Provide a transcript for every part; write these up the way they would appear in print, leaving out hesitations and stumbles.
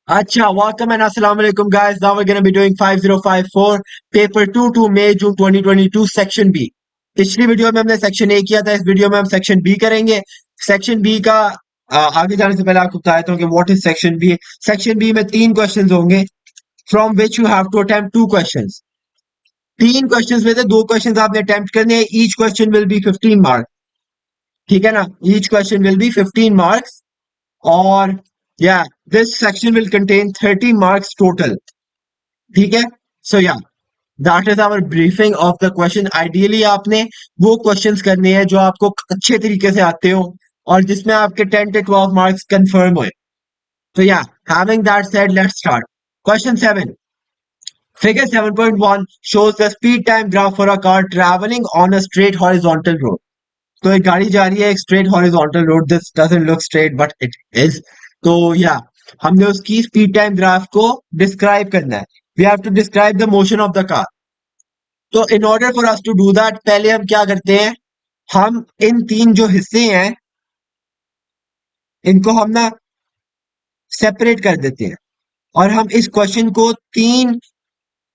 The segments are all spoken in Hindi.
Acha, welcome and assalamu alaikum guys. Now we're going to be doing 5054 paper 2 to May June 2022 section B. पिछली वीडियो में हमने सेक्शन ए किया था, इस वीडियो में हम सेक्शन बी करेंगे। सेक्शन बी का आगे जाने से पहले आपको बताता हूँ कि what is section B. Section B में तीन क्वेश्चंस होंगे from which you have to attempt two questions. तीन क्वेश्चंस में से दो क्वेश्चंस आपने अटेम्प्ट करने हैं। Each question will be 15 marks, ठीक है ना। Each question will be 15 marks और yeah this section will contain 30 marks total, ठीक है। So yeah that is our briefing of the question. Ideally आपने वो क्वेश्चंस करने हैं जो आपको अच्छे तरीके से आते हो और जिसमें आपके 10 to 12 मार्क्स कंफर्म हुए। तो या having that said, let's start. Question 7, figure 7.1 shows the speed time graph for a car traveling on a straight horizontal road. तो एक गाड़ी जा रही है एक straight horizontal road. This doesn't look straight but it is. तो या हमने उसकी स्पीड टाइम ग्राफ को डिस्क्राइब करना है। We have to describe the motion of the car. तो in order for us to do that, पहले हम क्या करते हैं, हम इन तीन जो हिस्से हैं इनको हम ना सेपरेट कर देते हैं और हम इस क्वेश्चन को तीन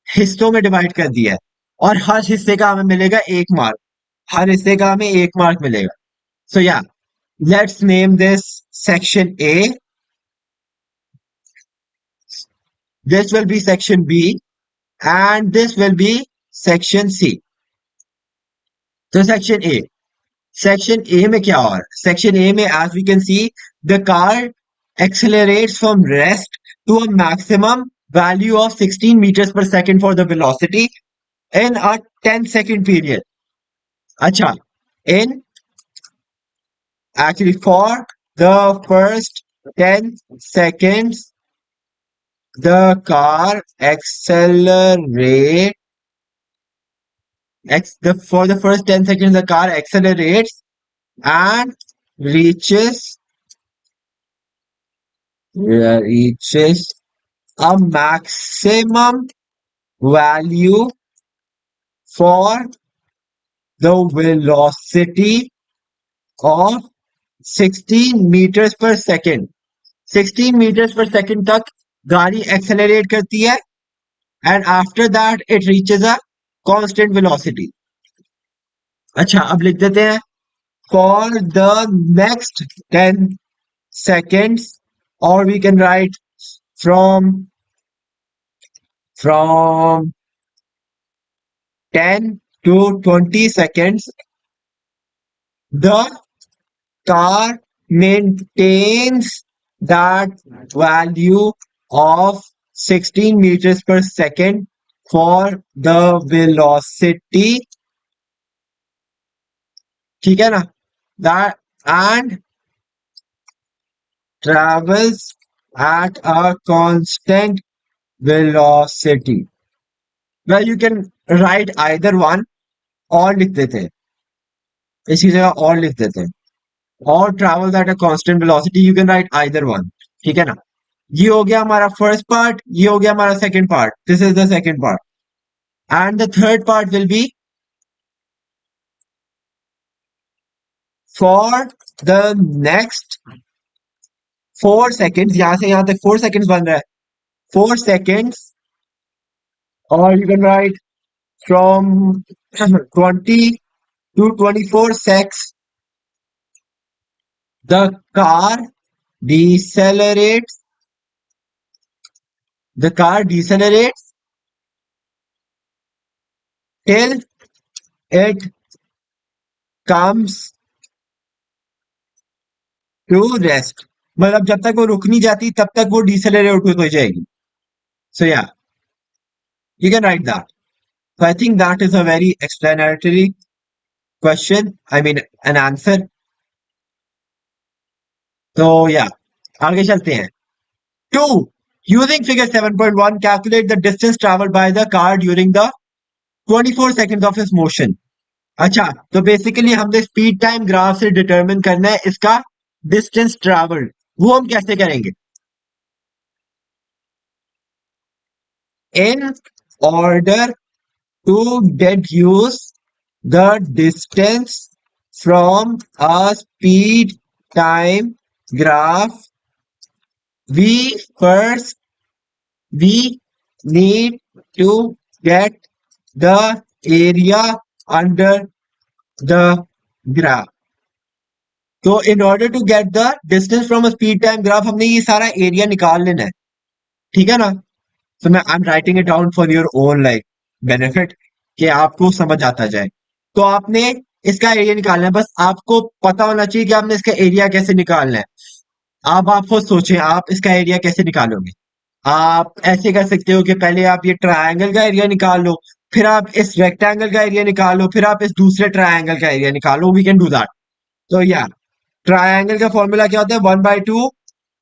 हिस्सों में डिवाइड कर दिया है और हर हिस्से का हमें मिलेगा एक मार्क। हर हिस्से का हमें एक मार्क मिलेगा। सो या let's name this section A, this will be section B, and this will be section C. तो सेक्शन ए में क्या हो रहा है? सेक्शन ए में as we can see the car accelerates from rest to a maximum value of 16 meters per second for the velocity in a 10-second period. अच्छा, in actually for the first 10 seconds the car accelerates. For the first 10 seconds, the car accelerates and reaches reaches a maximum value for the velocity of 16 meters per second. 16 meters per second तक गाड़ी एक्सेलरेट करती है and after that it reaches a constant velocity. अच्छा, अब लिख देते हैं for the next 10 seconds, or we can write from 10 to 20 seconds the car maintains that value of 16 meters per second for the velocity, ठीक है ना, that and travels at a constant velocity. Well, you can write either one, और लिख देते हैं, इसी जगह और लिख देते हैं, और travels at a constant velocity, you can write either one, ठीक है ना। ये हो गया हमारा फर्स्ट पार्ट, ये हो गया हमारा second part. This is the second part and the third part will be for the next 4 seconds. यहां से यहां तक 4 सेकेंड्स बन रहा है, 4 सेकेंड्स, और you can write from 20 to 24 seconds the car decelerates till it comes to rest. मतलब जब तक वो रुक नहीं जाती तब तक वो डिसेलरेट हो जाएगी। सो या you can write that. So I think that is a very explanatory question. I mean an answer. तो या आगे चलते हैं। 2. Using figure 7.1, calculate the distance traveled by the car during the 24 seconds of its motion. अच्छा, तो बेसिकली हमने स्पीड टाइम ग्राफ से डिटरमिन करना है इसका डिस्टेंस ट्रैवल्ड। वो हम कैसे करेंगे? In order to deduce the distance from a speed time graph, we first we need to get the area under the graph. तो in order to get the distance from a speed time graph हमने ये सारा एरिया निकाल लेना है. ठीक है ना? तो मैं I am writing it down for your own like benefit कि आपको समझ आता जाए. तो आपने इसका एरिया निकालना है. बस आपको पता होना चाहिए कि आपने इसका एरिया कैसे निकालना है. अब आप खुद सोचें आप इसका एरिया कैसे निकालोगे. आप ऐसे कर सकते हो कि पहले आप ये ट्रायंगल का एरिया निकाल लो, फिर आप इस रेक्टेंगल का एरिया निकालो, फिर आप इस दूसरे ट्रायंगल का एरिया निकालो. We can do that. तो या ट्रायंगल का फॉर्मूला क्या होता है? 1/2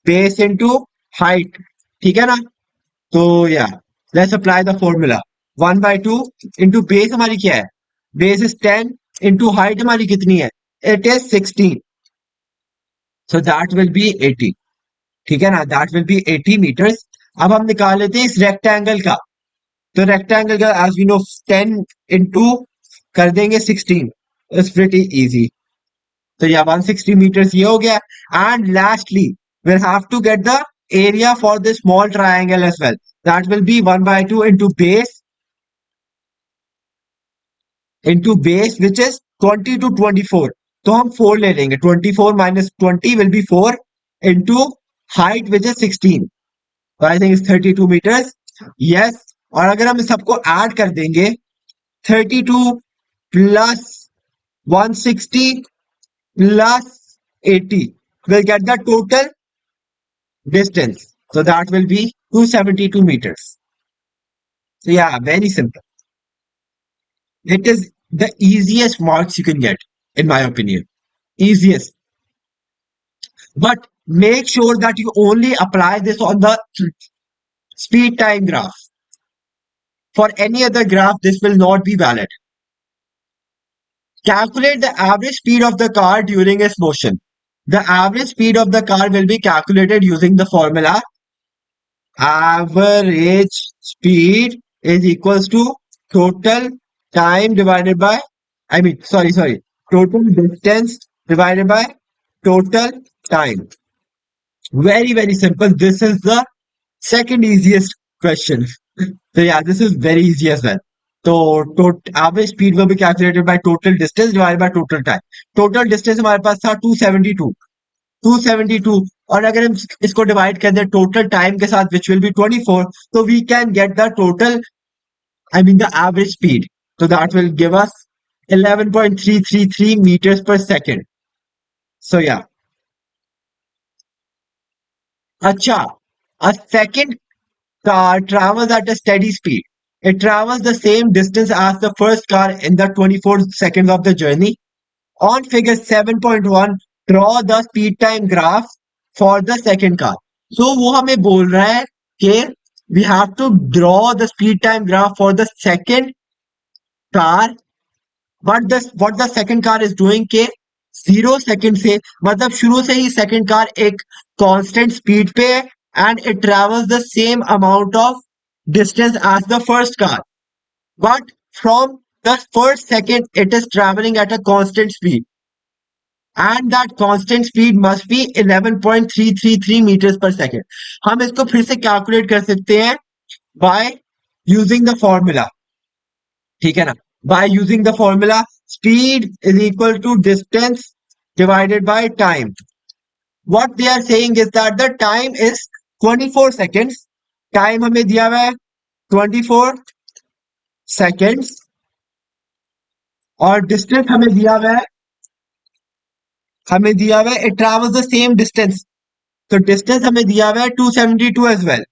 बेस इंटू हाइट. ठीक है ना? तो या let's apply the formula. 1/2 into base हमारी क्या है? बेस इज 10 इंटू हाइट हमारी कितनी है? It is 16. So that will be 80. ठीक है ना? That will be 80 metres. अब हम निकाल लेते हैं इस रेक्टेंगल का. तो रेक्टेंगल का एज वी नो 10 इंटू कर देंगे 16. It's pretty easy. तो या 160 meters ये हो गया. And lastly we'll have to get the area for the small triangle as well. That will be 1/2 into base which is 20 to 24. तो हम 4 ले लेंगे. 24 minus 20 will be 4 into height which is 16. So I think it's 32 meters. Yes. और अगर हम सबको ऐड कर देंगे 32 plus 160 plus 80 will get the total distance. So that will be 272 meters. So yeah, very simple. It is the easiest marks you can get, in my opinion. Easiest. But make sure that you only apply this on the speed time graph. For any other graph, this will not be valid. Calculate the average speed of the car during its motion. The average speed of the car will be calculated using the formula average speed is equals to total time divided by, total distance divided by total time. Very, very simple. This is the second easiest question. So yeah, this is very easy as well. So average speed will be calculated by total distance divided by total time. Total distance हमारे पास था 272. 272 और अगर हम इसको डिवाइड कर दें टोटल टाइम के साथ विच विल बी 24 तो we can get the total I mean the average speed. तो that will give us 11.333 meters per second. So yeah. अच्छा, a second car travels at a steady speed. It travels the same distance as the first car in the 24 seconds of the journey. On figure 7.1, draw the speed time graph for the second car. So वो हमें बोल रहा है कि we have to draw the speed time graph for the second car. But what the second car is doing के 0 सेकंड से मतलब शुरू से ही सेकंड कार एक कांस्टेंट स्पीड पे है and it travels the same amount of distance as the first car. But from the first second, it is traveling at a constant speed. And that constant speed must be 11.333 meters per second. हम इसको फिर से कैलकुलेट कर सकते हैं by using the formula. ठीक है ना? By using the formula, speed is equal to distance divided by time. What they are saying is that the time is 24 seconds. Time हमें दिया हुआ है 24 seconds और डिस्टेंस हमें दिया हुआ है it travels the same distance. तो डिस्टेंस हमें दिया हुआ है 272 as well.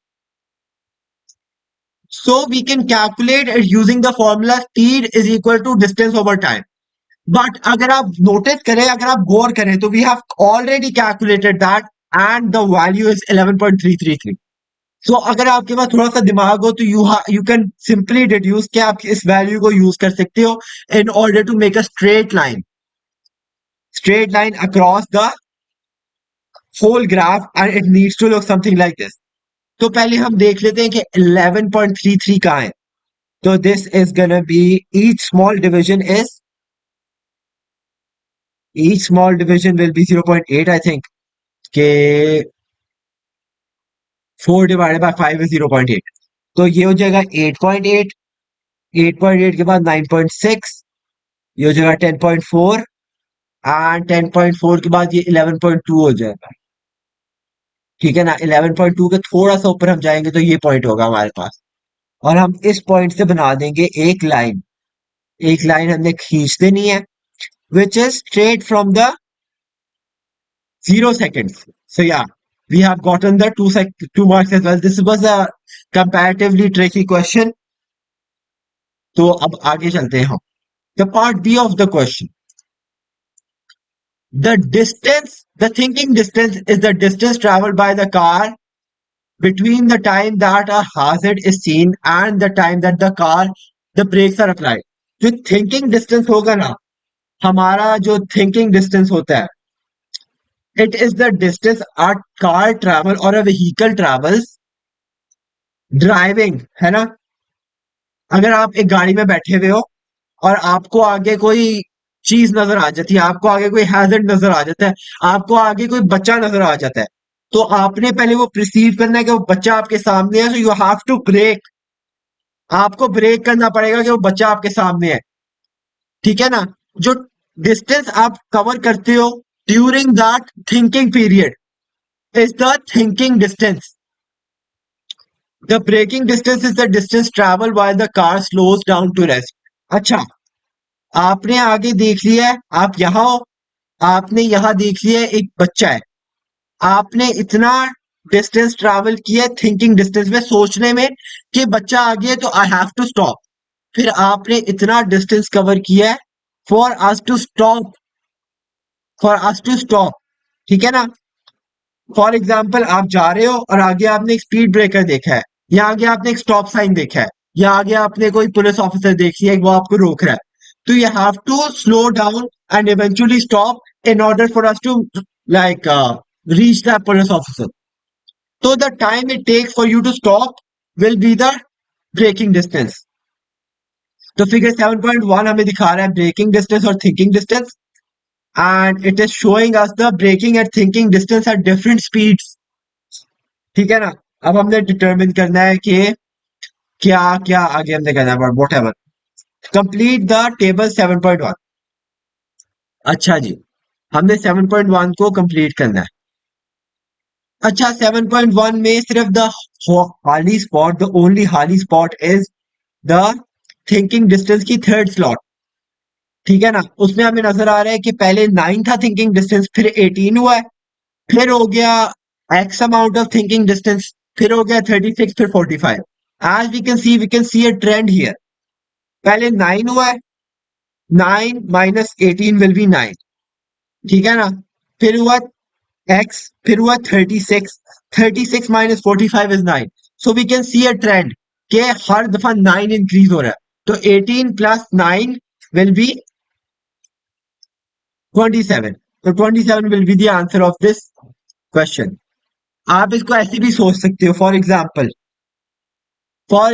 So we can calculate using the formula speed is equal to distance over time. But अगर आप नोटिस करें अगर आप गौर करें तो we have already calculated that and the value is 11.333. So अगर आपके पास थोड़ा सा दिमाग हो तो यू कैन सिंपली डिड्यूस कि आप इस वैल्यू को यूज कर सकते हो in order to make a straight line across the whole graph and it needs to look something like this. तो पहले हम देख लेते हैं कि 11.33 कहाँ है. तो this is gonna be each small division will be 0.8 I think. के 4 divided by 5 is 0.8. तो ये हो जाएगा 8.8, 8.8 के बाद 9.6, ये हो जाएगा 10.4, एंड 10.4 के बाद ये 11.2 हो जाएगा। ठीक है ना, 11.2 के थोड़ा सा ऊपर हम जाएंगे तो ये पॉइंट होगा हमारे पास, और हम इस पॉइंट से बना देंगे एक लाइन। एक लाइन हमने खींच देनी है, which is straight from the 0 seconds. So yeah, we have gotten the 2 marks as well. This was a comparatively tricky question. तो अब आगे चलते हैं हम। The part B of the question. The thinking distance is the distance traveled by the car between the time that a hazard is seen and the time that the brakes are applied. जो thinking distance होगा ना, हमारा जो thinking distance होता है, it is the distance a car travel or a vehicle travels driving, है ना। अगर आप एक गाड़ी में बैठे हुए हो और आपको आगे कोई चीज नजर आ जाती है, आपको आगे कोई हैजर्ड नजर आ जाता है, आपको आगे कोई बच्चा नजर आ जाता है, तो आपने पहले वो प्रिसीव करना है कि वो बच्चा आपके सामने है, so you have to brake. आपको ब्रेक करना पड़ेगा कि वो बच्चा आपके सामने है। ठीक है ना। जो डिस्टेंस आप कवर करते हो during that thinking period is the thinking distance. The braking distance is the distance travel while the car slows down to rest. अच्छा, आपने आगे देख लिया है, आप यहां हो, आपने यहां देख लिया है एक बच्चा है, आपने इतना डिस्टेंस ट्रैवल किया है थिंकिंग डिस्टेंस में, सोचने में कि बच्चा आ गया तो आई हैव टू स्टॉप। फिर आपने इतना डिस्टेंस कवर किया है for us to stop, for us to stop. ठीक है ना। फॉर एग्जाम्पल आप जा रहे हो और आगे आपने एक स्पीड ब्रेकर देखा है, या आगे आपने एक स्टॉप साइन देखा है, या आगे आपने कोई पुलिस ऑफिसर देख लिया है, वो आपको रोक रहा है, तो you have to slow down and eventually stop in order for us to like reach the police officer. तो the time it takes for you to stop will be the braking distance. तो फिगर 7.1 हमें दिखा रहा है ब्रेकिंग डिस्टेंस और thinking distance, and it is showing us the braking and thinking distance at different speeds. ठीक है ना। अब हमने डिटरमिन करना है कि क्या क्या आगे हमने करना है, what ever. Complete the table 7.1। अच्छा जी, हमने 7.1 को कंप्लीट करना है। अच्छा, 7.1 में सिर्फ द हाली स्पॉट, द ओनली हाली spot is the thinking distance की थर्ड स्लॉट। ठीक है ना। उसमें हमें नजर आ रहा है कि पहले 9 था थिंकिंग डिस्टेंस, फिर 18 हुआ है, फिर हो गया x amount of thinking distance, फिर हो गया 36, फिर 45। As we can see a trend here. पहले 9 हुआ है, 9 माइनस 18 विल बी 9। ठीक है ना। फिर हुआ एक्स, फिर हुआ 36, 36 minus 45 is 9। So we can see a trend के हर दफा 9 इंक्रीज हो रहा है, तो 18 प्लस 9 विल बी 27। तो 27 will be the answer of this question. आप इसको ऐसे भी सोच सकते हो, फॉर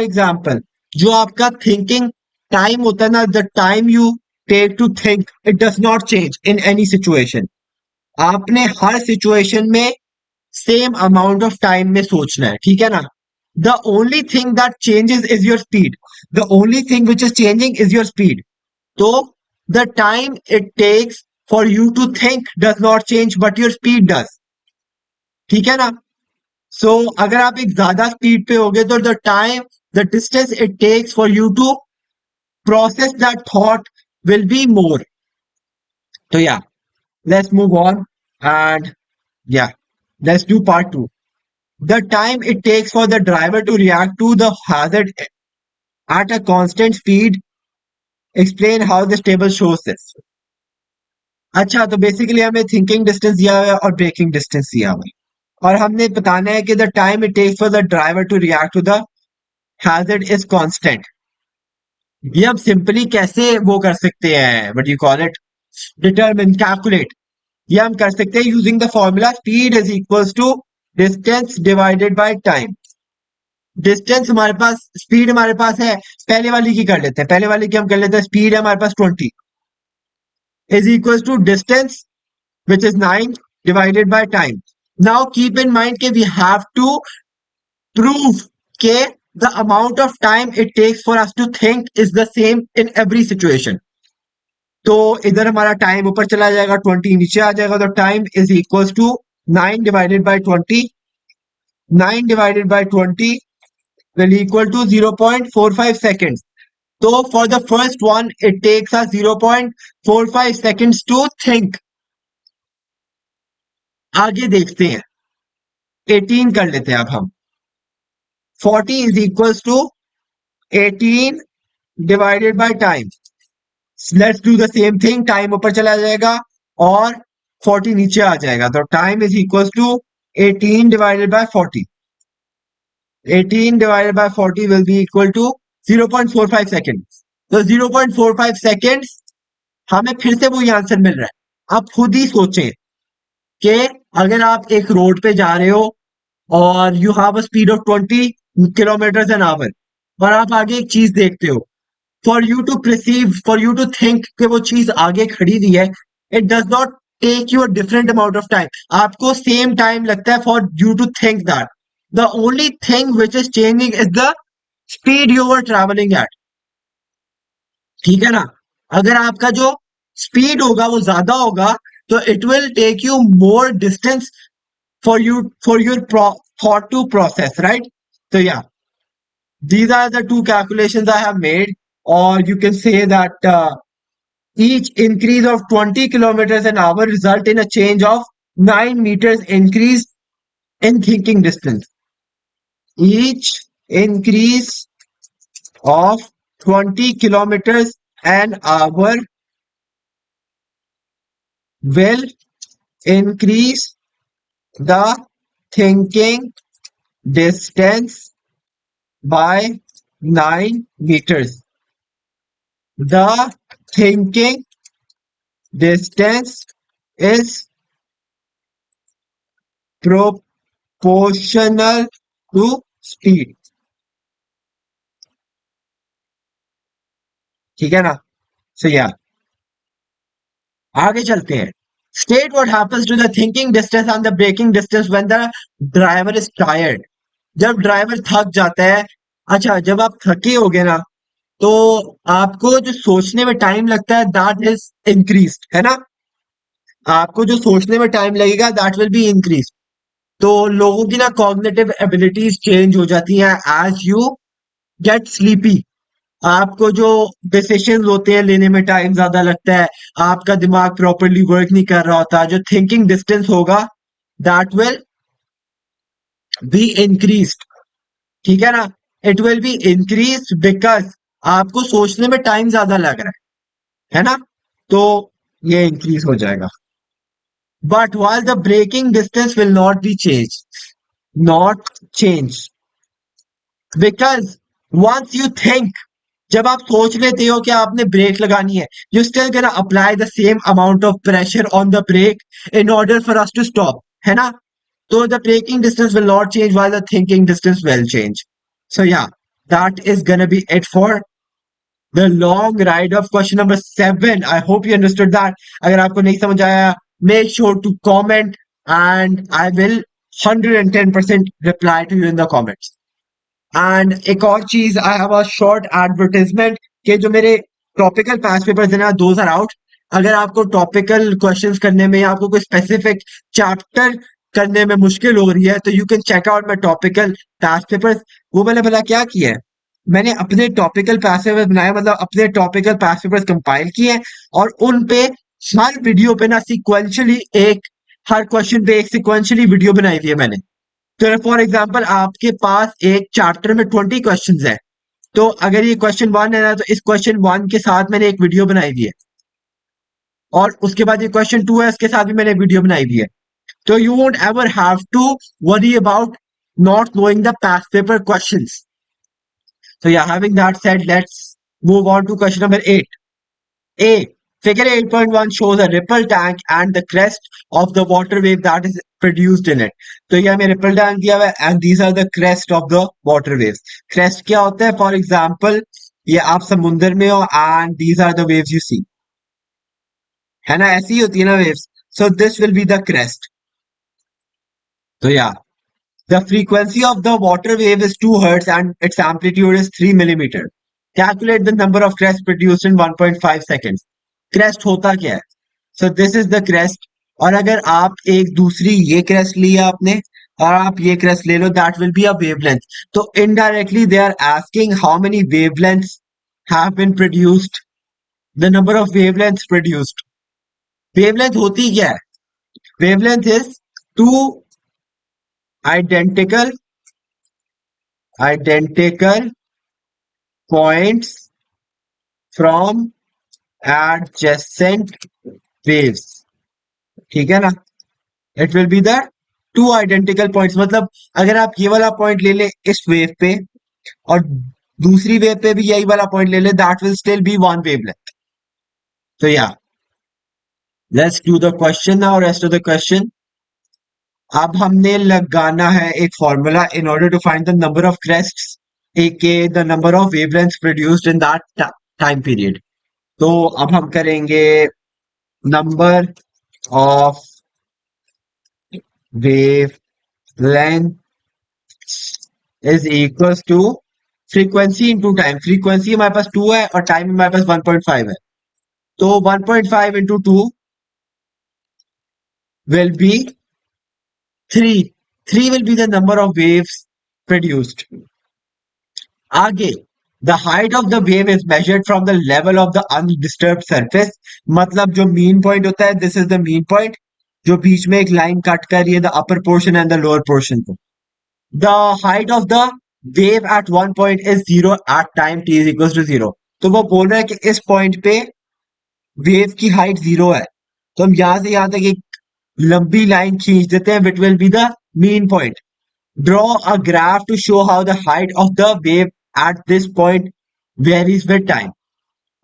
एग्जाम्पल जो आपका थिंकिंग टाइम होता है ना, the time you take to think it does not change in any situation. आपने हर सिचुएशन में सेम अमाउंट ऑफ टाइम में सोचना है। ठीक है ना। The only thing that changes is your speed, the only thing which is changing is your speed. तो the time it takes for you to think does not change but your speed does. ठीक है ना। सो अगर आप एक ज्यादा स्पीड पे होगे तो the distance it takes for you to process that thought will be more. तो या, let's move on and yeah, let's do part two. The time it takes for the driver to react to the hazard at a constant speed. Explain how this table shows this. अच्छा, तो बेसिकली हमें थिंकिंग डिस्टेंस दिया हुआ है और ब्रेकिंग डिस्टेंस दिया हुआ है, और हमने बताना है कि the time it takes for the driver to react to the hazard is constant. ये हम सिंपली कैसे वो कर सकते हैं, what you call it, determine, calculate. ये हम कर सकते हैं using the formula speed is equals to distance divided by time. Distance हमारे पास, स्पीड हमारे पास है, पहले वाली की कर लेते हैं, पहले वाली की हम कर लेते हैं। स्पीड है हमारे पास 20 is equal to distance which is 9 divided by time. Now keep in mind के वी हैव टू प्रूव के the amount of time it takes for us to think is the same in every situation. तो इधर हमारा टाइम ऊपर चला जाएगा, 20 नीचे आ जाएगा, तो time is equal to 9 divided by 20. 9 divided by 20 will equal to 0.45 seconds. So for the first one, it takes us 0.45 seconds to think. आगे देखते हैं, 18 कर लेते हैं अब हम. 40 is equals to 18 divided by time. Let's do the same thing. Time ऊपर चला जाएगा और 40 नीचे आ जाएगा, तो time is equals to 18 divided by 40. 18 divided by 40 will be equal to 0.45 seconds. तो 0.45 seconds हमें फिर से वही आंसर मिल रहा है. आप खुद ही सोचें कि अगर आप एक रोड पे जा रहे हो और you have a speed of 20 kilometre an hour, और आप आगे एक चीज देखते हो, for you to perceive, for you to think कि वो चीज आगे खड़ी हुई है, it does not take you a different amount of time. आपको सेम टाइम लगता है for you to think that. The only thing which is changing is the speed you are travelling at. ठीक है ना? अगर आपका जो स्पीड होगा वो ज्यादा होगा, तो it will take you more distance for your thought to process, right? So yeah, these are the two calculations I have made, or you can say that each increase of 20 kilometers an hour result in a change of 9 meters increase in thinking distance. Each increase of 20 kilometers an hour will increase the thinking distance by 9 meters. The thinking distance is proportional to speed. ठीक है ना? So yeah, आगे चलते हैं. State what happens to the thinking distance and the braking distance when the driver is tired. जब ड्राइवर थक जाता है, अच्छा जब आप थके होगे ना, तो आपको जो सोचने में टाइम लगता है दैट इज इंक्रीज्ड, है ना? आपको जो सोचने में टाइम लगेगा दैट विल बी इंक्रीज. तो लोगों की ना कॉग्निटिव एबिलिटीज चेंज हो जाती हैं एज यू गेट स्लीपी. आपको जो डिसीजन होते हैं लेने में टाइम ज्यादा लगता है, आपका दिमाग प्रॉपरली वर्क नहीं कर रहा होता, जो थिंकिंग डिस्टेंस होगा दैट विल बी इंक्रीज. ठीक है ना? It will be increase because आपको सोचने में टाइम ज्यादा लग रहा है ना? तो ये इंक्रीज हो जाएगा. But while the braking distance will not be changed, not change, because once you think, जब आप सोच लेते हो कि आपने ब्रेक लगानी है, you still gonna apply the same amount of pressure on the brake in order for us to stop, है ना? तो the braking distance will not change while the thinking distance will change. So yeah, that is gonna be it for the long ride of question number 7. I hope you understood that. अगर आपको नहीं समझ आया, make sure to comment and I will 110% reply to you in the comments. And एक और चीज, I have a short advertisement के जो मेरे टॉपिकल पास पेपर्स हैं ना, दोज आर आउट. अगर आपको टॉपिकल क्वेश्चंस करने में या आपको कोई स्पेसिफिक चैप्टर करने में मुश्किल हो रही है, तो you can check out my topical past papers. वो मैंने भला क्या किया है, मैंने अपने टॉपिकल पास पेपर्स बनाए, मतलब अपने टॉपिकल पास पेपर्स कंपाइल किए हैं, और उन पे हर वीडियो पे ना सिक्वेंशली एक, हर क्वेश्चन पे एक सिक्वेंशली वीडियो बनाई हुई है मैंने. तो फॉर एग्जाम्पल आपके पास एक चैप्टर में 20 क्वेश्चन है, तो अगर ये क्वेश्चन 1 है ना, तो इस क्वेश्चन 1 के साथ मैंने एक वीडियो बनाई हुई है, और उसके बाद ये क्वेश्चन 2 है, उसके साथ भी मैंने वीडियो बनाई हुई है. तो you won't ever have to worry about not knowing the past paper questions. So yeah, having that said, let's move on to question number 8. A. Figure 8.1 shows a ripple tank and the crest of the water wave that is produced in it. तो ये हमें ripple tank दिया हुआ है and these are the crest of the water waves. Crest क्या होता है? For example, ये आप समुंदर में हो and these are the waves you see. है ना? ऐसी ही होती है ना waves. So this will be the crest. तो yeah, The frequency of the water wave is 2 hertz and its amplitude is 3 millimeter. Calculate the number of crests produced in 1.5 seconds. Crest होता क्या है? So this is the crest. और अगर आप एक दूसरी ये crest लिया आपने और आप ये crest ले लो, that will be a wavelength. तो indirectly they are asking how many wavelengths have been produced, the number of wavelengths produced. Wavelength होती क्या है? Wavelength is two identical identical points from adjacent waves. ठीक है ना? It will be the two identical points, मतलब अगर आप ये वाला पॉइंट ले ले इस वेव पे और दूसरी वेव पे भी यही वाला पॉइंट ले ले, that will still be one wavelength. तो या let's do the question now. Rest of the question. अब हमने लगाना है एक formula in order to find the number of crests के the number of wavelengths produced in that time period. तो अब हम करेंगे number of wavelength is equals to frequency into time. frequency हमारे पास 2 है और टाइम हमारे पास 1.5 है. तो 1.5 into 2 will be 3. 3 will be the number of waves produced. आगे, the height of the wave is measured from the level of the undisturbed surface. मतलब जो mean point होता है, this is the mean point, जो बीच में एक लाइन कट कर रही है the upper portion and the lower portion को. The height of the wave at one point is 0 at time t is equals to 0. तो वो बोल रहा है कि इस पॉइंट पे वेव की हाइट 0 है. तो हम यहां से यहां तक एक लंबी लाइन खींच देते हैं which will be the mean point. Draw a graph to show how the height of the wave at this point varies with time.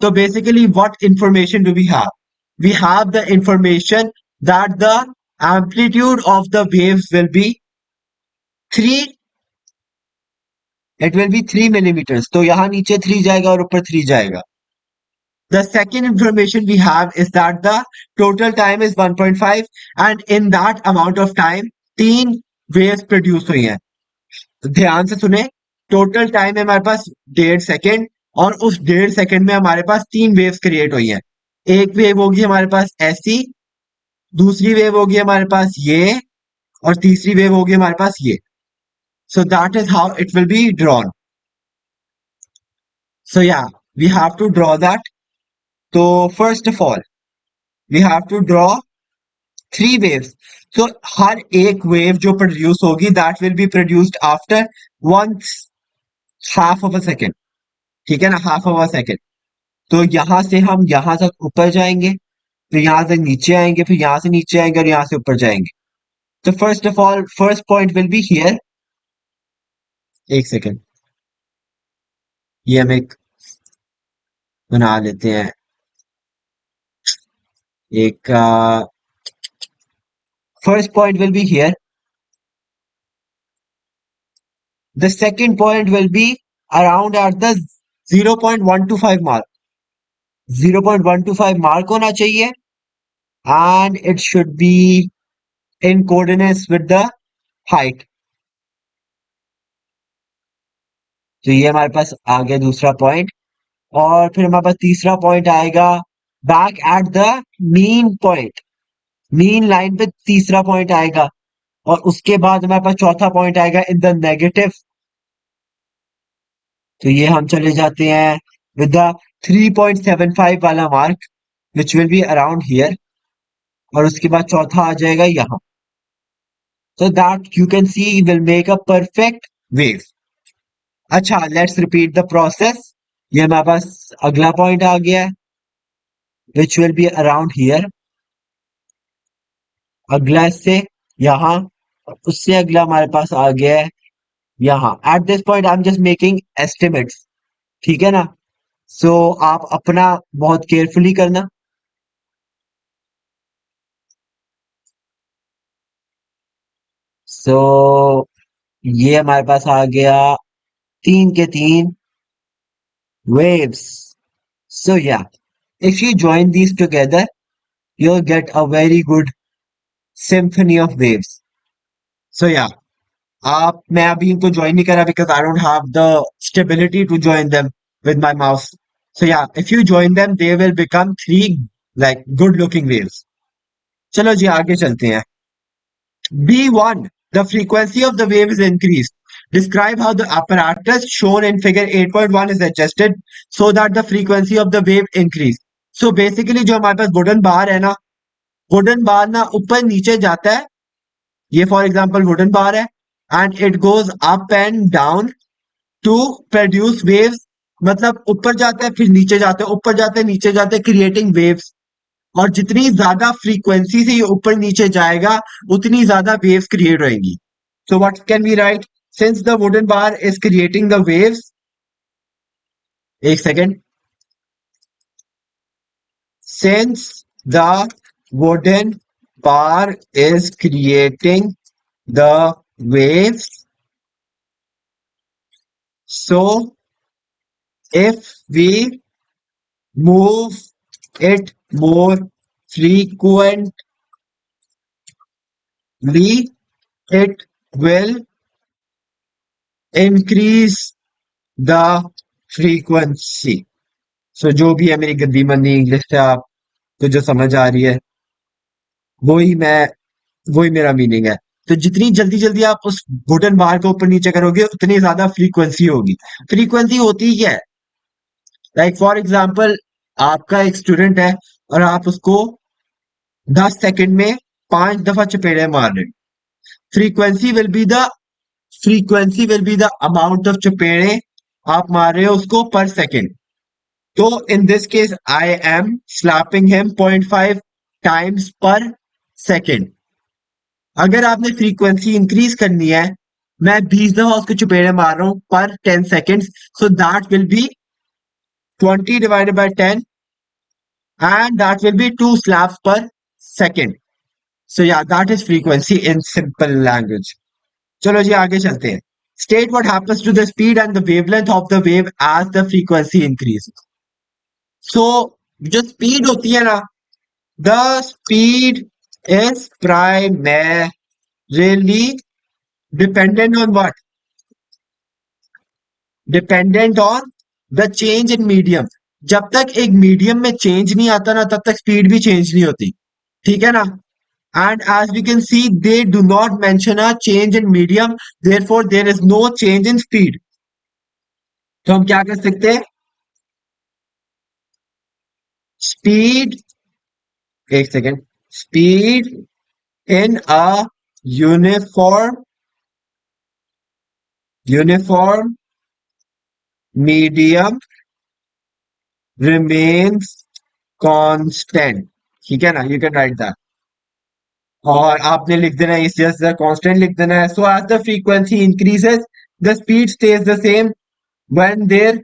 So basically, what information do we have? We have the information that the amplitude of the waves will be 3. It will be 3 millimeters. तो यहाँ नीचे 3 जाएगा और ऊपर 3 जाएगा. The second information we have is that the total time is 1.5 and in that amount of time 3 waves produce हुई हैं. तो ध्यान से सुने, टोटल टाइम है हमारे पास 1.5 सेकेंड और उस 1.5 सेकेंड में हमारे पास 3 वेव्स क्रिएट हुई हैं. एक वेव होगी हमारे पास ऐसी, दूसरी वेव होगी हमारे पास ये और तीसरी वेव होगी हमारे पास ये. So that is how it will be drawn. So yeah, we have to draw that. So first of all, we have to draw 3 waves. So हर एक wave जो produce होगी that will be produced after 1/2 of a second. ठीक है ना, half of a second. तो यहां से हम यहां तक ऊपर जाएंगे, फिर यहां से नीचे आएंगे, फिर यहां से नीचे आएंगे और यहां से ऊपर जाएंगे. तो first of all first point will be here. एक सेकेंड, ये हम एक बना लेते हैं एक. First point will be here. The second point will be around at the 0.125 mark. 0.125 mark होना चाहिए and it should be in coordinates with the height. तो ये हमारे पास आ गया दूसरा पॉइंट. और फिर हमारे पास तीसरा पॉइंट आएगा back at the mean point. Mean line पे तीसरा पॉइंट आएगा और उसके बाद हमारे पास चौथा पॉइंट आएगा इन द नेगेटिव. तो ये हम चले जाते हैं with the 3.75 वाला mark which will be around here और उसके बाद चौथा आ जाएगा यहाँ. So that you can see will make a perfect wave. अच्छा, let's repeat the process. ये हमारे पास अगला पॉइंट आ गया है which will be around here. अगला इससे यहाँ, उससे अगला हमारे पास आ गया है यहाँ. At this point I'm just making estimates. ठीक है ना. So आप अपना बहुत केयरफुली करना. So ये हमारे पास आ गया 3 के 3 waves. So yeah, if you join these together, you'll get a very good symphony of waves. So yeah, आप मैं अभी इनको ज्वाइन नहीं करा because I don't have the stability to join them with my mouse. So या if you join them they will become three like good looking waves. चलो जी आगे चलते हैं. B1, the frequency of the wave is increased. Describe how the apparatus shown in figure 8.1 is adjusted so that the frequency of the wave increase. So basically जो हमारे पास वुडन बार है ना, वुडन बार ना ऊपर नीचे जाता है. ये फॉर एग्जांपल वुडन बार है and it goes up and down to produce waves. मतलब ऊपर जाता है फिर नीचे जाता है, ऊपर जाता है नीचे जाता है, क्रिएटिंग वेव्स. और जितनी ज्यादा फ्रीक्वेंसी से ये ऊपर नीचे जाएगा उतनी ज्यादा वेव्स क्रिएट होंगी. So what can we write? Since the wooden bar is creating the waves, एक second. Since the wooden bar is creating the waves, so if we move it more frequently, it will increase the frequency. So जो भी है मेरी गंदी मंदी इंग्लिश से आपको जो समझ आ रही है वही मैं वही मेरा मीनिंग है. तो जितनी जल्दी जल्दी आप उस बटन बार को ऊपर नीचे करोगे उतनी ज्यादा फ्रीक्वेंसी होगी. फ्रीक्वेंसी होती ही क्या है? लाइक फॉर एग्जाम्पल आपका एक स्टूडेंट है और आप उसको 10 सेकंड में 5 दफा चपेड़े मार रहे. Frequency will be the frequency will be the amount of चपेड़े आप मार रहे हो उसको पर सेकंड. तो in this case I am slapping him 0.5 times per second. अगर आपने फ्रीक्वेंसी इंक्रीज करनी है, मैं 20 दफा उसको चपेड़े मार रहा हूं पर 10 second, so that will B 20 divided by 10 and that will be 2 slaps per second. So yeah, that is frequency in simple language. चलो जी आगे चलते हैं. State what happens to the speed and the wavelength of the wave as the frequency increases. So जो speed होती है ना, the speed is primarily dependent on what? Dependent on the change in medium. जब तक एक मीडियम में चेंज नहीं आता ना तब तक स्पीड भी चेंज नहीं होती. ठीक है ना? And as we can see, they do not mention a change in medium, therefore there is no change in speed. तो हम क्या कर सकते हैं? Speed, एक second. Speed in a uniform medium remains constant. ठीक है ना? You can write that. और आपने लिख देना है इस जैसे कांस्टेंट लिख देना है. So as the frequency increases, the speed stays the same when there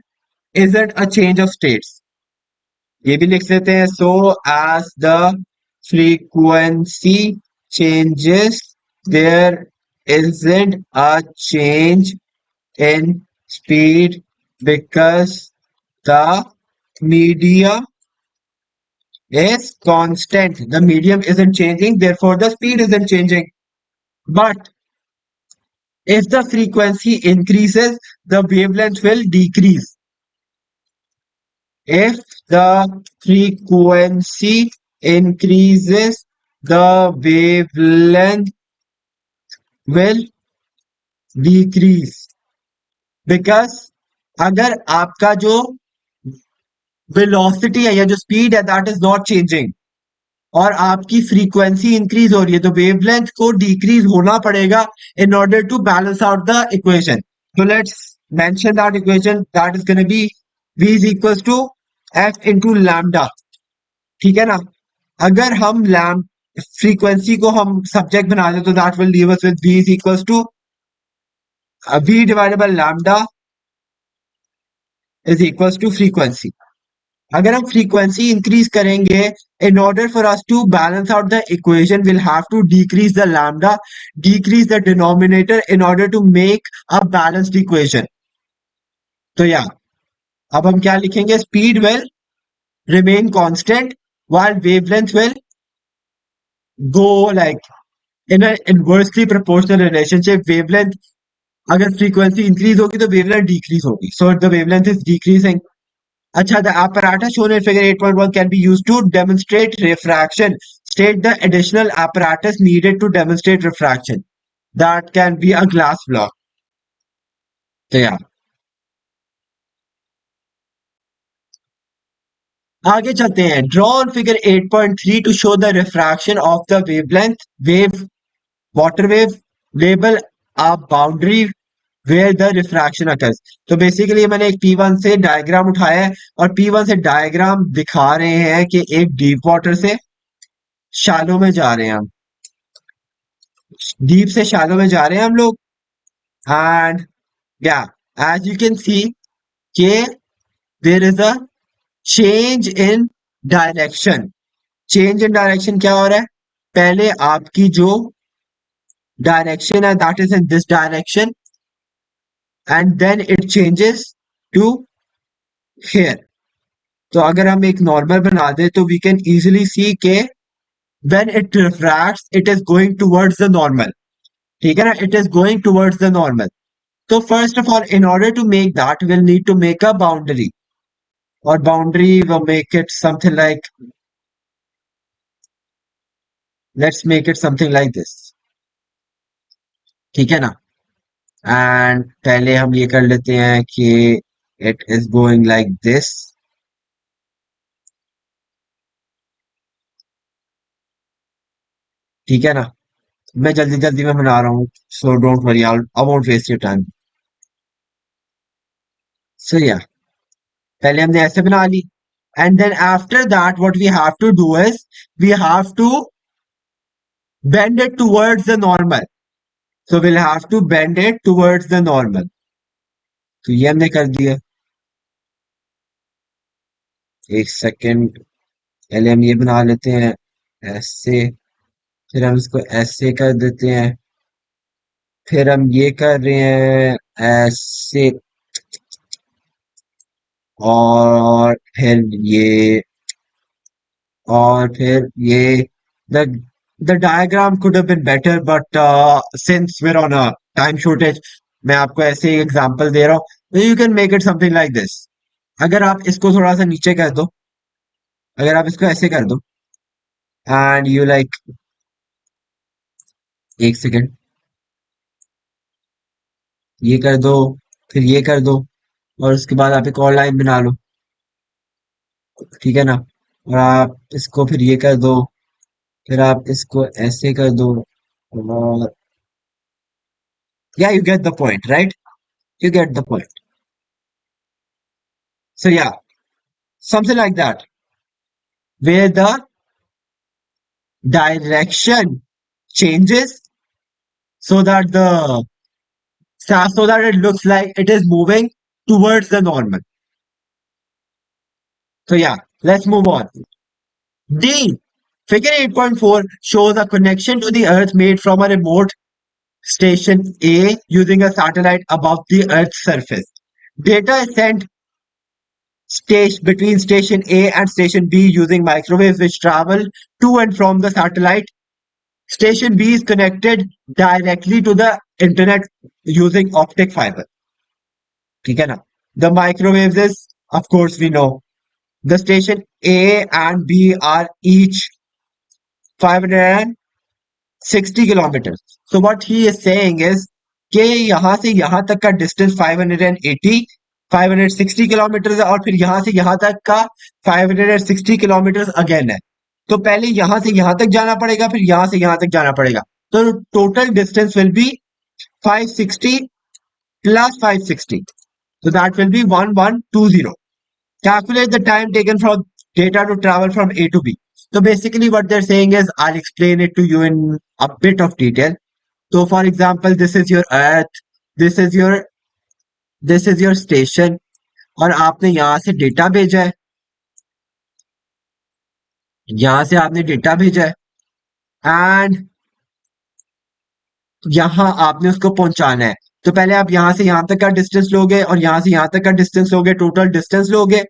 isn't a change of states. ये भी लिख देते हैं. So as the frequency changes, there isn't a change in speed because the medium is constant. The medium isn't changing, therefore the speed isn't changing. But if the frequency increases, the wavelength will decrease. If the frequency increases, the wavelength will decrease. Because अगर आपका जो वेलोसिटी है या जो स्पीड है दैट इज नॉट चेंजिंग और आपकी फ्रीक्वेंसी इंक्रीज हो रही है तो वेवलेंथ को डिक्रीज होना पड़ेगा in order to balance out the equation. तो let's mention that equation that is gonna be v is equals to f into lambda. ठीक है ना? अगर हम लैम फ्रीक्वेंसी को हम सब्जेक्ट बना दें तो that will leave us with v is equals to v divided by lambda is equals to frequency. अगर हम फ्रीक्वेंसी इंक्रीज करेंगे in order for us to balance out the equation we'll have to decrease the lambda, decrease the denominator in order to make a balanced equation. तो या अब हम क्या लिखेंगे? Speed will remain constant while wavelength will go like in inversely proportional relationship, wavelength अगर फ्रीक्वेंसी इंक्रीज होगी तो वेवलेंथ डिक्रीज होगी, so the wavelength is decreasing. अच्छा, the apparatus shown in figure 8.1 can be used to demonstrate refraction. State the additional apparatus needed to demonstrate refraction. That can be a glass block. तो या आगे चलते हैं. Draw on figure 8.3 to show the refraction of the wavelength wave water wave. Label a boundary where the refraction occurs. तो बेसिकली मैंने एक P1 से डायग्राम उठाया है और P1 से डायग्राम दिखा रहे हैं कि एक डीप वाटर से शैलो में जा रहे हैं हम. डीप से शैलो में जा रहे हैं हम लोग. एंड या एज यू कैन सी के there is a change in direction. Change in direction क्या हो रहा है? पहले आपकी जो डायरेक्शन है that is in this direction and then it changes to here. तो अगर हम एक नॉर्मल बना दे तो वी कैन इजीली सी के when it refracts it is going towards the normal. ठीक है ना, it is going towards the normal. So first of all, in order to make that, we'll need to make a boundary. Or boundary, we'll make it something like, let's make it something like this. ठीक है ना? And पहले हम ये कर लेते हैं कि it is going like this. ठीक है ना? मैं जल्दी जल्दी में बना रहा हूँ. So don't worry, I won't waste your time. So yeah, पहले हमने ऐसे बना ली. And then after that, what we have to do is, we have to bend it towards the normal. So we'll have to bend it towards the normal. तो ये हमने कर दिया. एक सेकंड, पहले हम ये बना लेते हैं ऐसे, फिर हम इसको ऐसे कर देते हैं, फिर हम ये कर रहे हैं ऐसे, और फिर ये, और फिर ये. The the diagram could have been better but since we are on a time shortage, मैं आपको ऐसे ही एग्जांपल दे रहा हूँ. You can make it something like this. अगर आप इसको थोड़ा सा नीचे कर दो, अगर आप इसको ऐसे कर दो एंड यू लाइक, एक सेकेंड, ये कर दो, फिर ये कर दो, और उसके बाद आप एक और लाइन बना लो. ठीक है ना? और आप इसको फिर ये कर दो, फिर आप इसको ऐसे कर दो, और या you get the point, right? You get the point. So या, something like that, where the direction changes so that the so that it looks like it is moving towards the normal. So yeah, let's move on. D. Figure 8.4 shows a connection to the Earth made from a remote station A using a satellite above the Earth's surface. Data is sent between station A and station B using microwaves which travel to and from the satellite. Station B is connected directly to the internet using optic fiber. ठीक है ना? The microwaves is, of course, we know. The station A and B are each 560 kilometers. So what he is saying is कि यहाँ से यहाँ तक का डिस्टेंस 560 किलोमीटर है, और फिर यहाँ से यहाँ तक का 560 किलोमीटर अगेन है. तो पहले यहाँ से यहाँ तक जाना पड़ेगा, फिर यहाँ से यहाँ तक जाना पड़ेगा. तो total distance will be 560 plus 560. So that will be 1120. Calculate the time taken for data to travel from A to B. So basically what they're saying is, I'll explain it to you in a bit of detail. So for example, this is your Earth, this is your this is your station, और आपने यहाँ से डेटा भेजा है, यहाँ से आपने डेटा भेजा है, एंड यहाँ आपने उसको पहुंचाना है. तो पहले आप यहाँ से यहाँ तक का डिस्टेंस लोगे और यहाँ से यहाँ तक का डिस्टेंस लोगे, टोटल डिस्टेंस लोगे,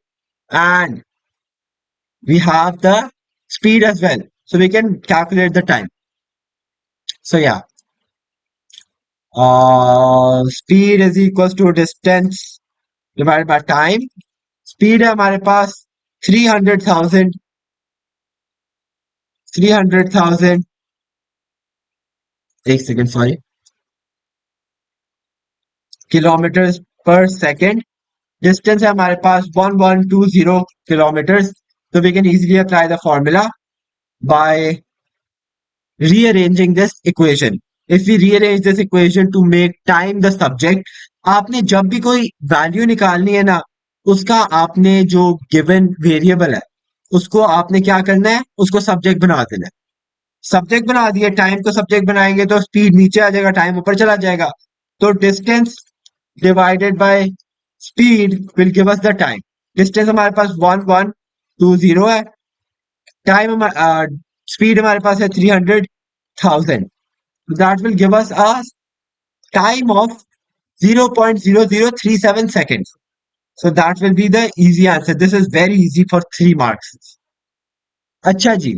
and we have the speed as well, so we can calculate the time. So yeah, speed is equals to distance divided by time. Speed है हमारे पास 300,000 300,000 एक second sorry kilometre per second distance है हमारे पास 1120 किलोमीटर तो we can easily apply the formula by rearranging this equation. If we rearrange this equation to make time the subject, आपने जब भी कोई वैल्यू निकालनी है ना उसका आपने जो गिवन वेरिएबल है उसको आपने क्या करना है उसको सब्जेक्ट बना देना है सब्जेक्ट बना दिए टाइम को सब्जेक्ट बनाएंगे तो स्पीड नीचे आ जाएगा टाइम ऊपर चला जाएगा तो distance divided by speed will give us the time distance हमारे पास 1120 है टाइम स्पीड हमारे पास है 300,000 that will give us a time of 0.0037 seconds. So that will be the easy answer. This is very easy for 3 marks. अच्छा जी,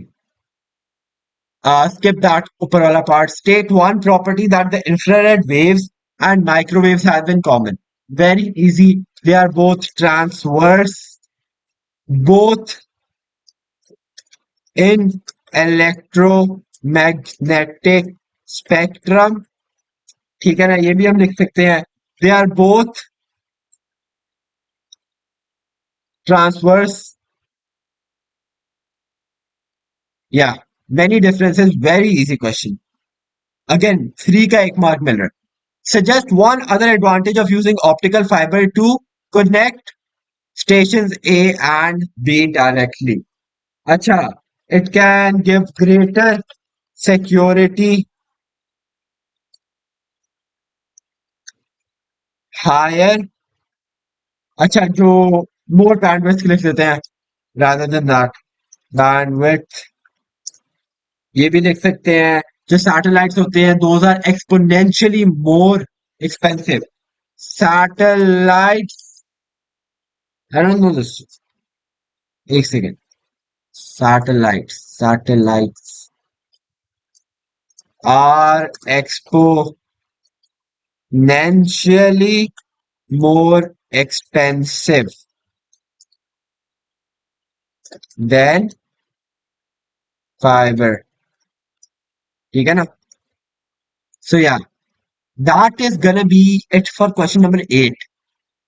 skip that ऊपर वाला part. State one property that the infrared waves and microwaves have in common. Very easy. They are both transverse, both in electromagnetic spectrum. ठीक है ना ये भी हम लिख सकते हैं they are both transverse. Yeah, many differences. Very easy question. Again, 3 का 1 mark मिल रहा है. Suggest one other advantage of using optical fiber to connect stations A and B directly. अच्छा, it can give greater security, higher. अच्छा, जो more bandwidth लिख देते हैं rather than that. Bandwidth ये भी लिख सकते हैं जो सैटेलाइट्स होते हैं those are exponentially more expensive satellites I don't know this एक second satellites are exponentially more expensive than fiber ठीक है ना so yeah that is gonna be it for question number 8.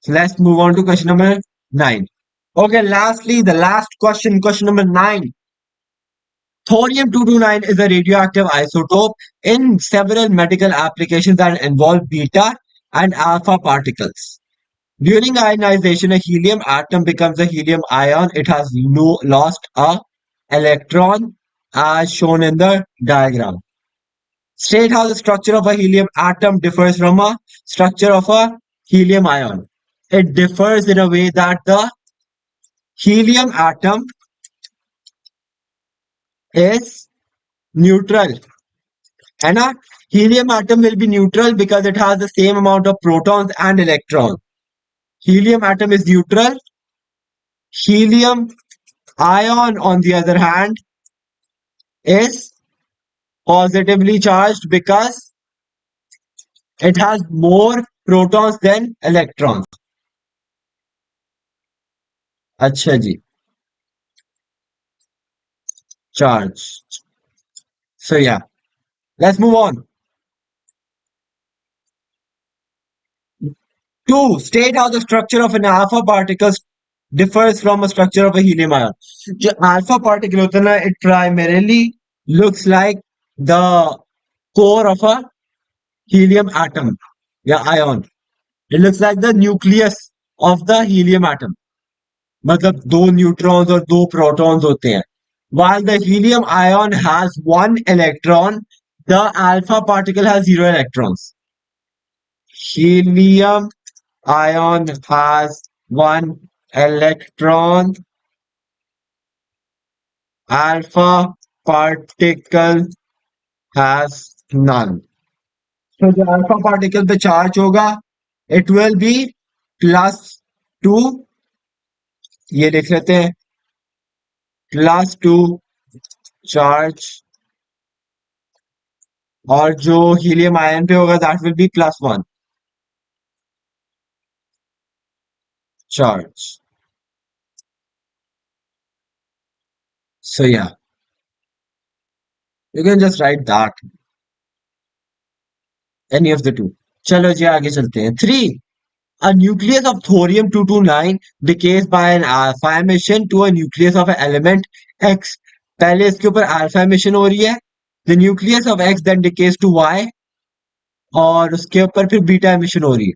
So let's move on to question number 9. Okay, lastly, the last question, question number 9. Thorium-229 is a radioactive isotope in several medical applications that involve beta and alpha particles. During ionization, a helium atom becomes a helium ion. It has lost a electron as shown in the diagram. State how the structure of a helium atom differs from a structure of a helium ion. It differs in a way that the helium atom is neutral. है ना helium atom will be neutral because it has the same amount of protons and electrons. Helium atom is neutral. Helium ion, on the other hand, is positively charged because it has more protons than electrons. अच्छा जी, charge. So yeah, let's move on. 2. State how the structure of an alpha particle differs from a structure of a helium ion. जो alpha particle होता है ना, it primarily looks like the core of a helium atom या ion. It looks like the nucleus of the helium atom. मतलब दो न्यूट्रॉन्स और दो प्रोटॉन्स होते हैं. While the helium ion has one electron, the alpha particle has 0 electrons. Helium ion has one electron. Alpha particle has none. So the alpha particle पे charge होगा, it will be +2. ये लिख लेते हैं +2 charge और जो हीलियम आयन पे होगा that will B +1 charge. So yeah, you can just write that, any of the two. चलो जी आगे चलते हैं. 3. A nucleus of thorium-229 decays by an alpha emission to a nucleus of an element X. पहले इसके ऊपर alpha emission हो रही है. The nucleus of X then decays to Y और उसके ऊपर फिर beta emission हो रही है.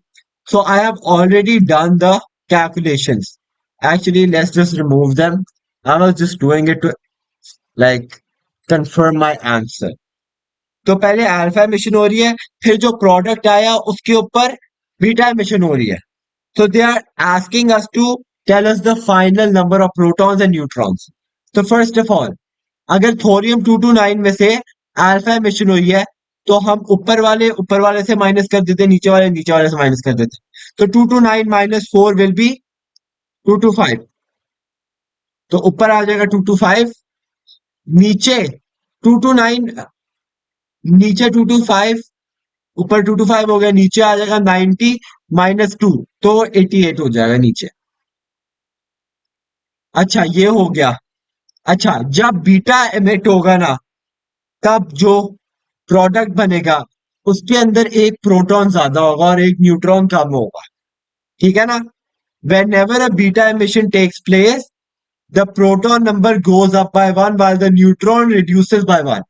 So I have already done the calculations. Actually, let's just remove them. I was just doing it to like confirm my answer. तो पहले अल्फा एमिशन हो रही है, फिर जो प्रोडक्ट आया उसके ऊपर बीटा एमिशन हो रही है. So they are asking us to tell us the final number of protons and neutrons. So first of all, अगर थोरियम 229 में से अल्फा एमिशन हुई है तो हम ऊपर वाले से माइनस कर देते, नीचे वाले से माइनस कर देते. तो 229 माइनस 4 विल बी 225. तो ऊपर आ जाएगा 225, नीचे 229, नीचे 225, ऊपर 225 हो गया, नीचे आ जाएगा 90 माइनस 2, तो 88 हो जाएगा नीचे. अच्छा ये हो गया. अच्छा जब बीटा एमिट होगा ना, तब जो प्रोडक्ट बनेगा उसके अंदर एक प्रोटॉन ज्यादा होगा और एक न्यूट्रॉन कम होगा. ठीक है ना. whenever a beta emission takes place, the proton number goes up by 1 while the neutron reduces by 1.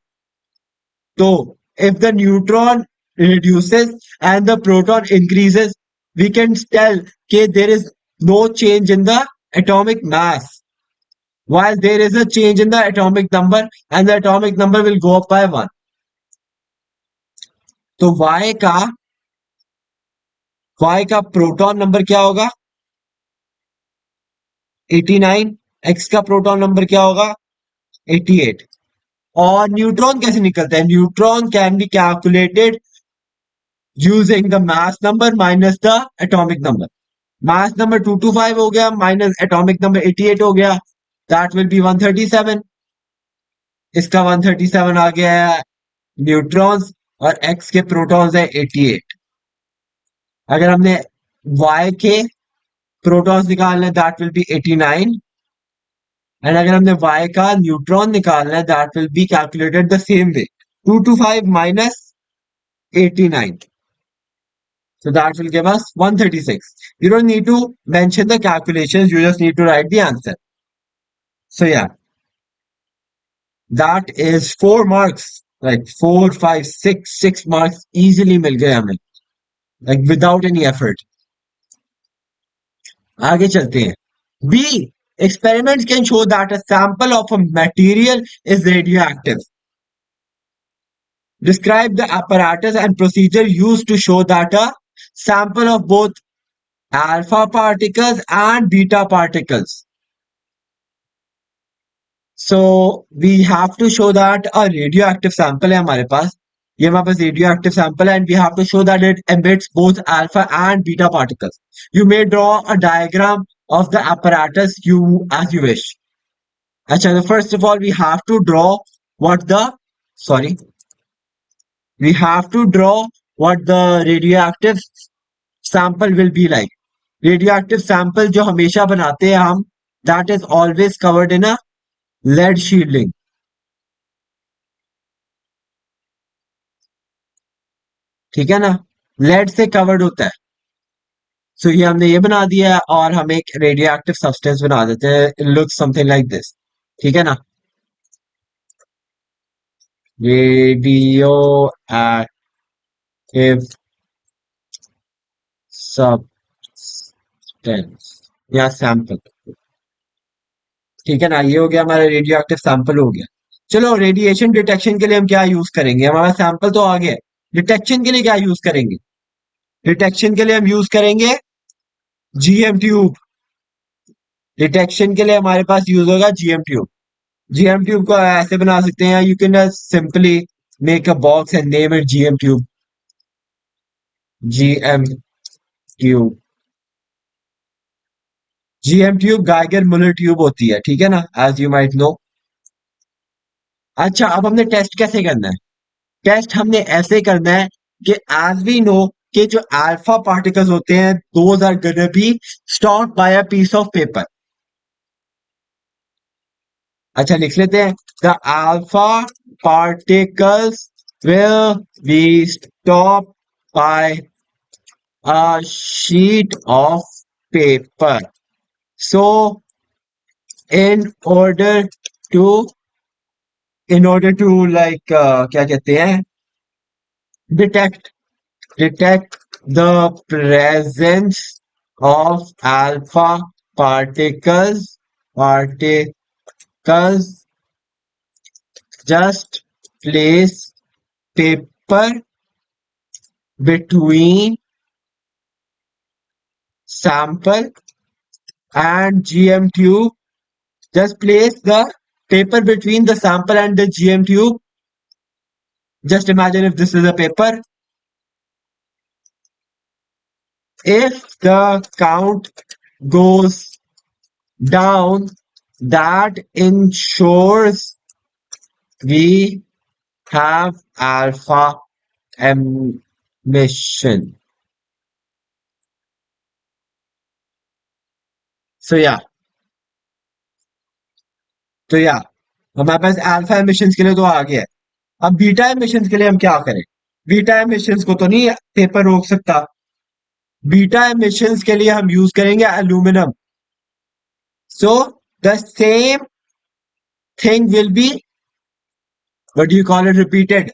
So if the neutron reduces and the proton increases, we can tell that there is no change in the atomic mass, while there is a change in the atomic number and the atomic number will go up by 1. तो y का प्रोटॉन नंबर क्या होगा? 89. x का प्रोटॉन नंबर क्या होगा? 88. और न्यूट्रॉन कैसे निकलता है? Neutron can be calculated using the mass number minus the atomic number. Mass number 225 हो गया माइनस एटॉमिक नंबर 88 हो गया, दैट विल बी 137. इसका 137 आ गया है न्यूट्रॉन्स और एक्स के प्रोटॉन्स है 88. अगर हमने वाई के प्रोटॉन्स निकालने दैट विल बी 89. एंड अगर हमने वाई का न्यूट्रॉन निकालना है that will be calculated the same way, 225 minus 89. So that will give us 136. You don't need to mention the calculations, you just need to write the answer. So yeah, that is 4 marks. Like 4, 5, 6, 6 marks easily मिल गए हमें. Like without any effort. आगे चलते हैं. B. Experiments can show that a sample of a material is radioactive. Describe the apparatus and procedure used to show that a sample of both alpha particles and beta particles. So we have to show that a radioactive sample है हमारे पास. ये हमारे पास radioactive sample है and we have to show that it emits both alpha and beta particles. You may draw a diagram of the apparatus you as you wish. अच्छा, so first of all we have to draw what the sorry we have to draw what the radioactive sample will be like. Radioactive sample जो हमेशा बनाते हैं हम, that is always covered in a lead shielding. ठीक है ना. लेड से कवर्ड होता है. सो ये हमने ये बना दिया है और हम एक रेडियो एक्टिव सब्सटेंस बना देते हैं. It looks something like this. ठीक है ना. रेडियो एक्टिव सब्सटेंस या सैंपल. ठीक है ना. ये हो गया हमारा रेडियो एक्टिव सैंपल हो गया. चलो रेडिएशन डिटेक्शन के लिए हम क्या यूज करेंगे? हमारा सैंपल तो आ गया. डिटेक्शन के लिए क्या यूज करेंगे? डिटेक्शन के लिए हम यूज करेंगे जीएम ट्यूब. डिटेक्शन के लिए हमारे पास यूज होगा जीएम ट्यूब. जीएम ट्यूब को ऐसे बना सकते हैं, you can simply make a box and name it GM tube. GM tube. GM tube Geiger Muller tube होती है. ठीक है ना, एज यू माइट नो. अच्छा अब हमने टेस्ट कैसे करना है? टेस्ट हमने ऐसे करना है कि एज वी नो कि जो अल्फा पार्टिकल्स होते हैं those are gonna be stored by a piece of paper. अच्छा लिख लेते हैं, the alpha particles will be stop by a sheet of paper. So in order to in order to like क्या कहते हैं, detect detect the presence of alpha particles, just place paper between sample and GM tube. Just place the paper between the sample and the GM tube. Just imagine if this is a paper. If the count goes down, that ensures we have alpha emission. So yeah, तो या हमारे पास अल्फा एमिशंस के लिए तो आ गया है। अब बीटा एमिशंस के लिए हम क्या करें? बीटा एमिशंस को तो नहीं पेपर रोक सकता। बीटा एमिशंस के लिए हम यूज करेंगे aluminium. So the same thing will be, what do you call it, repeated.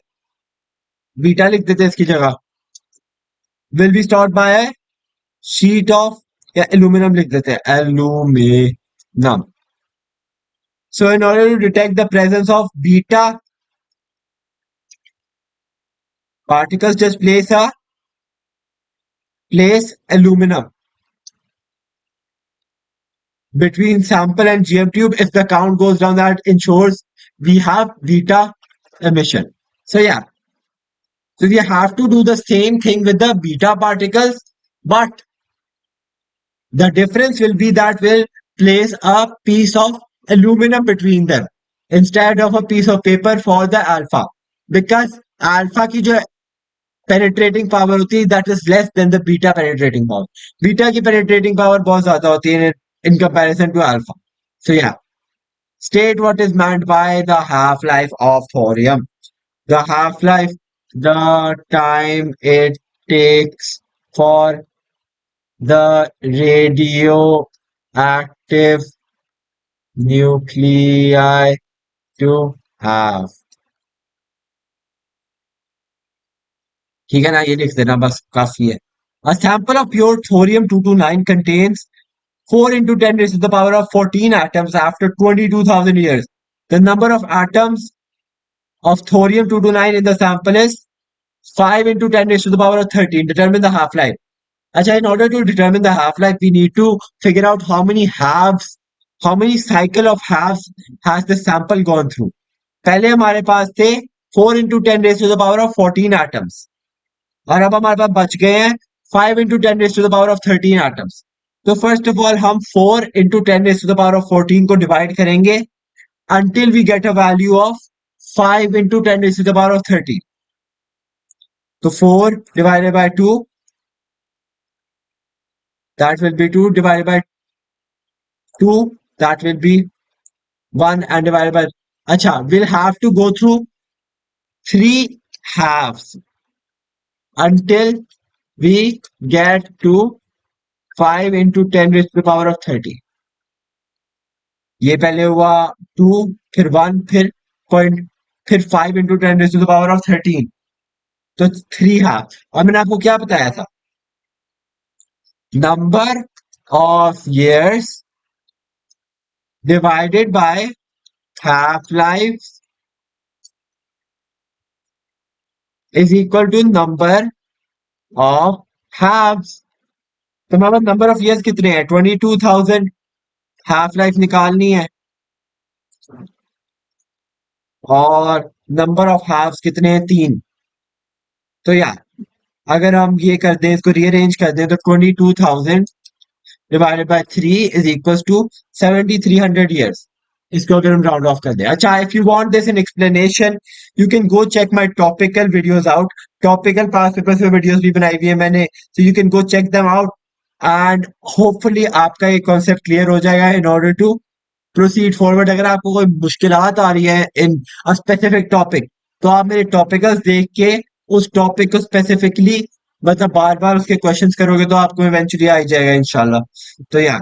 Beta लिख देते हैं इसकी जगह, will be stored by sheet of, या एल्यूमिनियम लिख देते हैं, aluminium. So in order to detect the presence of beta particles, just place aluminum between sample and GM tube. If the count goes down, that ensures we have beta emission. So yeah, so we have to do the same thing with the beta particles, but the difference will be that we'll place a piece of aluminum between them instead of a piece of paper for the alpha, because alpha की जो पेनिट्रेटिंग पावर होती है that is less than the beta penetrating power. Beta की पेनिट्रेटिंग पावर बहुत ज्यादा होती है in comparison to alpha. So yeah, state what is meant by the half life of thorium. The half life, the time it takes for the radioactive nuclei to have. ठीक है ना, ये लिख देना बस काफी है। A sample of pure thorium-229 contains 4 into 10 raised to the power of 14 atoms after 22,000 years. The number of atoms of thorium-229 in the sample is 5 into 10 raised to the power of 13. Determine the half-life. Acha, in order to determine the half-life, we need to figure out how many halves, how many cycle of halves has the sample gone through. पहले हमारे पास थे 4 into 10 raised to the power of 14 atoms. और अब हमारे पास बच गए हैं 5 into 10 raised to the power of 13 atoms. तो फर्स्ट ऑफ ऑल हम 4 into 10 raised to the power of 14 को डिवाइड करेंगे until we get a value of 5 into 10 raised to the power of 13. तो 4 divided by 2, that will be 2 divided by 2, that will be 1, and divided by, अच्छा, we'll have to go through 3 halves until we get to 5 into 10 raised to the power of 30. ये पहले हुआ 2, फिर 1, फिर पॉइंट, फिर 5 into 10 raised to the power of 13, तो 3 हाफ। और मैंने आपको क्या बताया था, number of years divided by half life is equal to number of halves। तो हमारे पास नंबर ऑफ years कितने हैं, 22,000। हाफ लाइफ निकालनी है, और नंबर ऑफ हाफ्स कितने हैं, 3। तो या अगर हम ये कर दें, इसको रीअरेंज कर दें, तो 22,000 divided by 3 is equals to 7,300 years। इसको अगर हम राउंड ऑफ कर दें। अच्छा, if you want this in explanation you can go check my topical videos out. Topical past paper पे वीडियोस भी बनाई हुई है मैंने, so you can go check them out and hopefully आपका ये कॉन्सेप्ट क्लियर हो जाएगा in order to proceed forward. अगर आपको कोई मुश्किलात आ रही है इन अ स्पेसिफिक टॉपिक, तो आप मेरे टॉपिकल्स देख के उस टॉपिक को स्पेसिफिकली मतलब बार बार उसके क्वेश्चंस करोगे तो आपको इवेंचुअली आ ही जाएगा इंशाल्लाह। तो या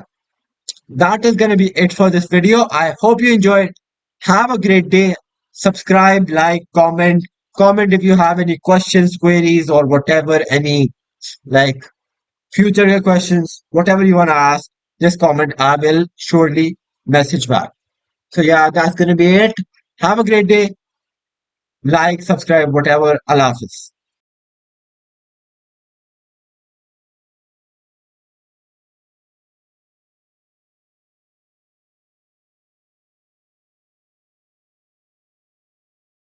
that is going to be it for this video. I hope you enjoyed. Have a great day. Subscribe, like, comment. Comment if you have any questions, queries, or whatever, any like future questions, whatever you want to ask, just comment. I will surely message back. So, yeah, that's going to be it. Have a great day. Like, subscribe, whatever. Allah Hafiz.